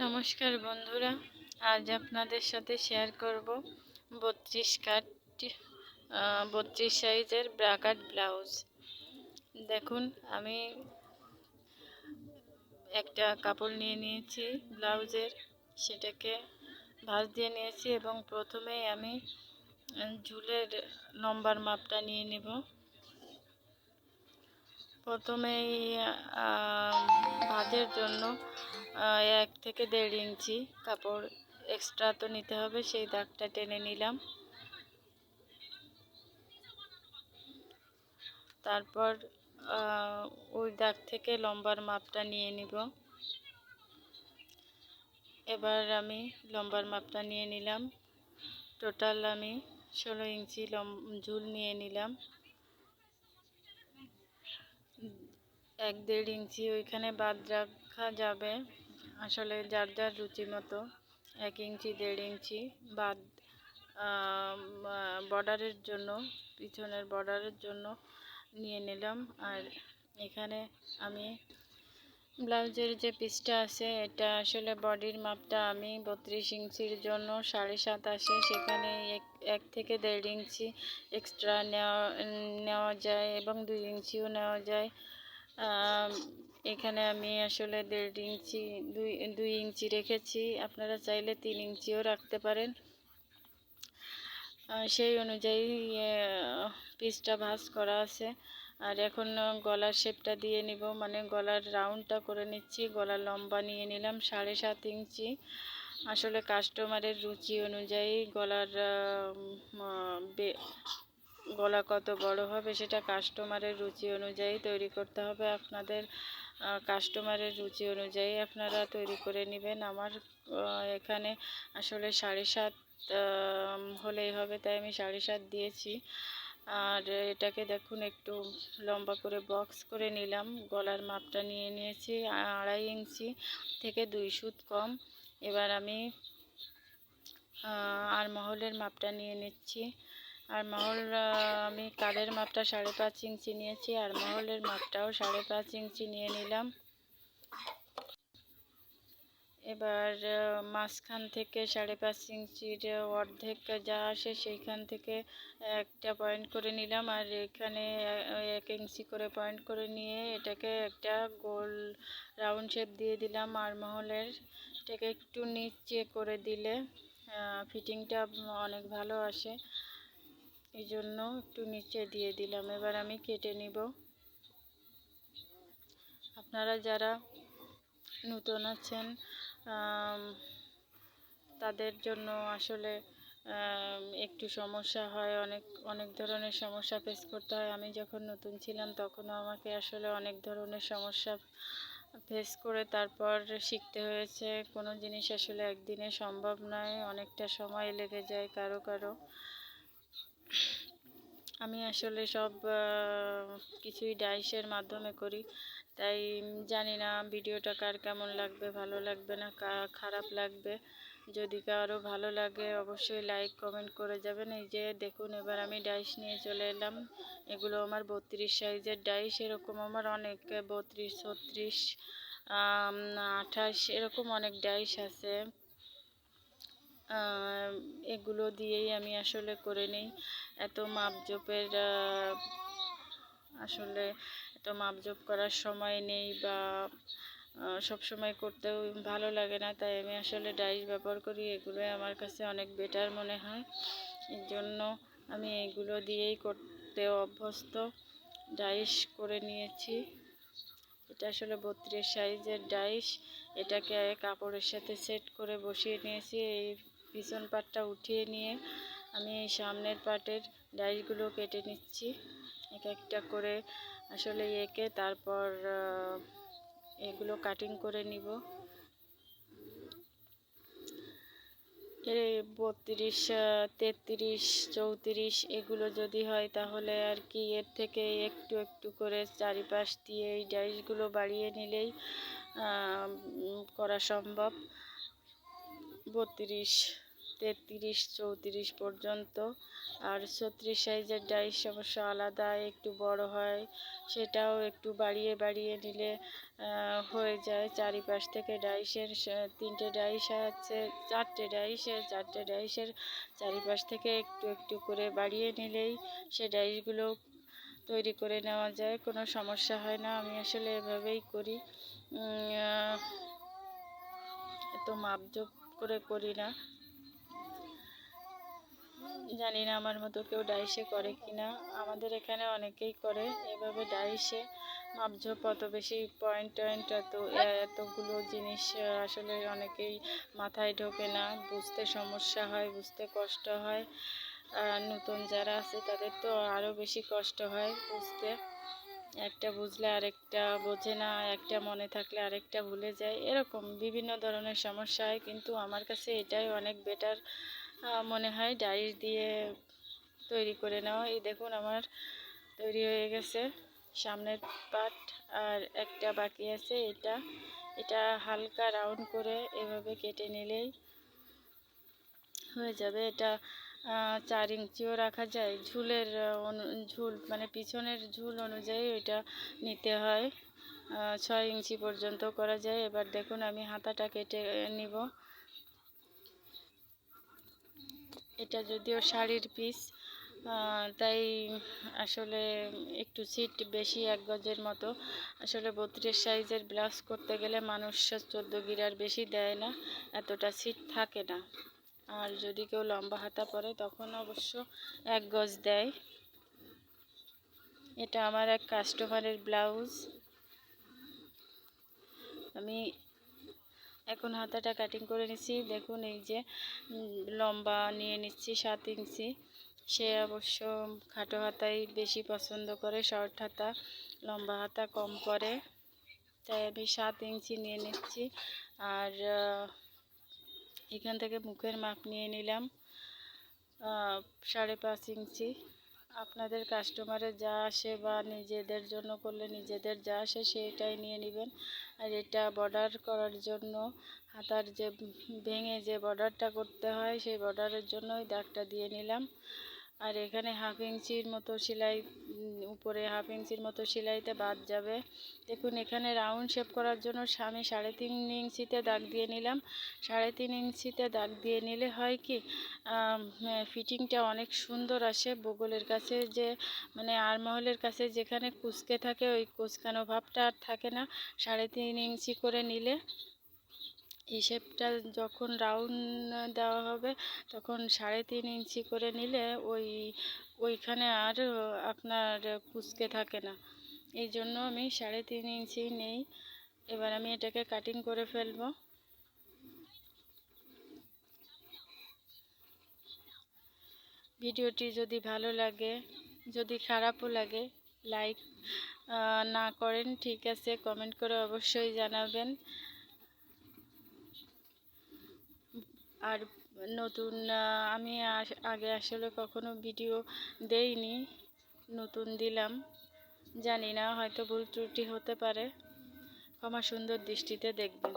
নমস্কার বন্ধুরা, আজ আপনাদের সাথে শেয়ার করব 32 সাইজের ব্রাকাট ব্লাউজ। দেখুন, আমি একটা কাপড় নিয়ে নিয়েছি ব্লাউজের, সেটাকে ভাঁজ দিয়ে নিয়েছি এবং প্রথমেই আমি ঝুলের লম্বার মাপটা নিয়ে নেব। প্রথমেই ভাঁজের জন্য 1 থেকে 1.5 ইঞ্চি কাপড় এক্সট্রা তো নিতে হবে, সেই দাগটা টেনে নিলাম। তারপর ওই দাগ থেকে লম্বার মাপটা নিয়ে নিব। এবার আমি লম্বার মাপটা নিয়ে নিলাম। টোটাল আমি 16 ইঞ্চি ঝুল নিয়ে নিলাম। 1-1.5 ইঞ্চি ওইখানে বাদ রাখা যাবে, আসলে যার যার রুচি মতো। 1 ইঞ্চি 1.5 ইঞ্চি বাদ বর্ডারের জন্য, পিছনের বর্ডারের জন্য নিয়ে নিলাম। আর এখানে আমি ব্লাউজের যে পিসটা আছে, এটা আসলে বডির মাপটা আমি 32 ইঞ্চির জন্য 7.5 আসে, সেখানে 1 থেকে 1.5 ইঞ্চি এক্সট্রা নেওয়া যায় এবং 2 ইঞ্চিও নেওয়া যায়। এখানে আমি আসলে 1.5 ইঞ্চি 2 ইঞ্চি রেখেছি, আপনারা চাইলে 3 ইঞ্চিও রাখতে পারেন। সেই অনুযায়ী পিসটা ভাঁজ করা আছে। আর এখন গলার শেপটা দিয়ে নিব, মানে গলার রাউন্ডটা করে নিচ্ছি। গলার লম্বা নিয়ে নিলাম 7.5 ইঞ্চি। আসলে কাস্টমারের রুচি অনুযায়ী গলা কত বড় হবে সেটা কাস্টমারের রুচি অনুযায়ী তৈরি করতে হবে। আপনাদের কাস্টমারের রুচি অনুযায়ী আপনারা তৈরি করে নেবেন। আমার এখানে আসলে 7.5 হলেই হবে, তাই আমি 7.5 দিয়েছি। আর এটাকে দেখুন, একটু লম্বা করে বক্স করে নিলাম। গলার মাপটা নিয়ে নিয়েছি 2.5 ইঞ্চি থেকে 2 সুত কম। এবার আমি আরমহলের মাপটা নিয়ে নিচ্ছি। আরমহল আমি কাঁধের মাপটা 5.5 ইঞ্চি নিয়েছি, আরমহলের মাপটাও 5.5 ইঞ্চি নিয়ে নিলাম। এবার মাঝখান থেকে 5.5 ইঞ্চির অর্ধেক যা আসে সেইখান থেকে একটা পয়েন্ট করে নিলাম। আর এখানে 1 ইঞ্চি করে পয়েন্ট করে নিয়ে এটাকে একটা গোল রাউন্ড শেপ দিয়ে দিলাম আরমহলের। এটাকে একটু নিচে করে দিলে ফিটিংটা অনেক ভালো আসে, এই জন্য একটু নিচে দিয়ে দিলাম। এবার আমি কেটে নিব। আপনারা যারা নতুন আছেন তাদের জন্য আসলে একটু সমস্যা হয়, অনেক ধরনের সমস্যা ফেস করতে হয়। আমি যখন নতুন ছিলাম তখনও আমাকে আসলে অনেক ধরনের সমস্যা ফেস করে তারপর শিখতে হয়েছে। কোনো জিনিস আসলে একদিনে সম্ভব নয়, অনেকটা সময় লেগে যায় কারো কারো। আমি আসলে সব কিছুই ডাইসের মাধ্যমে করি, তাই জানি না ভিডিওটা কার কেমন লাগবে, ভালো লাগবে না খারাপ লাগবে। যদি কারো ভালো লাগে অবশ্যই লাইক কমেন্ট করে যাবেন। এই যে দেখুন, এবার আমি ডাইস নিয়ে চলে এলাম। এগুলো আমার 32 সাইজের ডাইস। এরকম আমার অনেক 32, 36, 28 এরকম অনেক ডাইস আছে। এগুলো দিয়েই আমি আসলে করে নিই। এত মাপজোপের আসলে এত মাপজোপ করার সময় নেই, বা সব সময় করতেও ভালো লাগে না, তাই আমি আসলে ডাইস ব্যবহার করি। এগুলোই আমার কাছে অনেক বেটার মনে হয়, এর জন্য আমি এগুলো দিয়েই করতে অভ্যস্ত। ডাইস করে নিয়েছি। এটা আসলে 32 সাইজের ডাইস। এটাকে কাপড়ের সাথে সেট করে বসিয়ে নিয়েছি। এই পিছন পাটটা উঠিয়ে নিয়ে আমি এই সামনের পাটের ডাইসগুলো কেটে নিচ্ছি এক একটা করে, আসলে এঁকে তারপর এগুলো কাটিং করে নিব। 32, 33, 34 এগুলো যদি হয় তাহলে আর কি এর থেকে একটু একটু করে চারিপাশ দিয়ে এই ডাইসগুলো বাড়িয়ে নিলেই করা সম্ভব। 32 33-34 পর্যন্ত। আর 36 সাইজের ডাইস অবশ্য আলাদা, একটু বড় হয়, সেটাও একটু বাড়িয়ে বাড়িয়ে নিলে হয়ে যায়। চারিপাশ থেকে ডাইসের 3টে ডাইস আছে, 4টে ডাইসের 4টে ডাইসের চারিপাশ থেকে একটু একটু করে বাড়িয়ে নিলেই সে ডাইসগুলো তৈরি করে নেওয়া যায়, কোনো সমস্যা হয় না। আমি আসলে এভাবেই করি, এত মাপজোপ করে করি না। জানি না আমার মতো কেউ ডাইসে করে কিনা, আমাদের এখানে অনেকেই করে এভাবে ডাইসে মাপঝোপ। অত বেশি পয়েন্ট টয়েন্ট এতগুলো জিনিস আসলে অনেকেই মাথায় ঢোকে না, বুঝতে সমস্যা হয়, বুঝতে কষ্ট হয়। নতুন যারা আছে তাদের তো আরও বেশি কষ্ট হয় বুঝতে, একটা বুঝলে আরেকটা বোঝে না, একটা মনে থাকলে আরেকটা ভুলে যায়, এরকম বিভিন্ন ধরনের সমস্যা হয়। কিন্তু আমার কাছে এটাই অনেক বেটার মনে হয়, ডাইস দিয়ে তৈরি করে নেওয়া। এই দেখুন আমার তৈরি হয়ে গেছে সামনের পার্ট, আর একটা বাকি আছে। এটা হালকা রাউন্ড করে এভাবে কেটে নিলেই হয়ে যাবে। এটা 4 ইঞ্চিও রাখা যায়, ঝুলের ঝুল মানে পিছনের ঝুল অনুযায়ী ওইটা নিতে হয়। 6 ইঞ্চি পর্যন্ত করা যায়। এবার দেখুন আমি হাতাটা কেটে নিব। এটা যদিও শাড়ির পিস, তাই আসলে একটু সিট বেশি, 1 গজের মতো। আসলে 32 সাইজের ব্লাউজ করতে গেলে মানুষ 14 গিরার বেশি দেয় না, এতটা সিট থাকে না। আর যদি কেউ লম্বা হাতা পরে তখন অবশ্য 1 গজ দেয়। এটা আমার এক কাস্টমারের ব্লাউজ। আমি এখন হাতাটা কাটিং করে নিচ্ছি। দেখুন এই যে লম্বা নিয়ে নিচ্ছি 7 ইঞ্চি। সে অবশ্য খাটো হাতাই বেশি পছন্দ করে, শর্ট হাতা, লম্বা হাতা কম পরে, তাই আমি 7 ইঞ্চি নিয়ে নিচ্ছি। আর এখান থেকে মুখের মাপ নিয়ে নিলাম 5.5 ইঞ্চি। আপনাদের কাস্টমারের যা আসে বা নিজেদের জন্য করলে নিজেদের যা আসে সেটাই নিয়ে নেবেন। আর এটা বর্ডার করার জন্য হাতার যে ভেঙে যে বর্ডারটা করতে হয়, সেই বর্ডারের জন্য ওই দাগটা দিয়ে নিলাম। আর এখানে 1/2 ইঞ্চির মতো সেলাই, উপরে 1/2 ইঞ্চির মতো সেলাইতে বাদ যাবে। দেখুন এখানে রাউন্ড শেপ করার জন্য আমি 3.5 ইঞ্চিতে দাগ দিয়ে নিলাম। 3.5 ইঞ্চিতে দাগ দিয়ে নিলে হয় কি, ফিটিংটা অনেক সুন্দর আসে। বগলের কাছে যে মানে আরমহলের কাছে যেখানে কুঁচকে থাকে, ওই কুঁচকানো ভাবটা আর থাকে না 3.5 ইঞ্চি করে নিলে। এই শেপটা যখন রাউন্ড দেওয়া হবে তখন 3.5 ইঞ্চি করে নিলে ওইখানে আর আপনার কুঁচকে থাকে না। এই জন্য আমি 3.5 ইঞ্চি নেই। এবার আমি এটাকে কাটিং করে ফেলবো। ভিডিওটি যদি ভালো লাগে, যদি খারাপও লাগে, লাইক না করেন ঠিক আছে, কমেন্ট করে অবশ্যই জানাবেন। আর নতুন আমি আগে আসলে কখনো ভিডিও দেইনি, নতুন দিলাম, জানি না হয়তো ভুল ত্রুটি হতে পারে, ক্ষমা সুন্দর দৃষ্টিতে দেখবেন।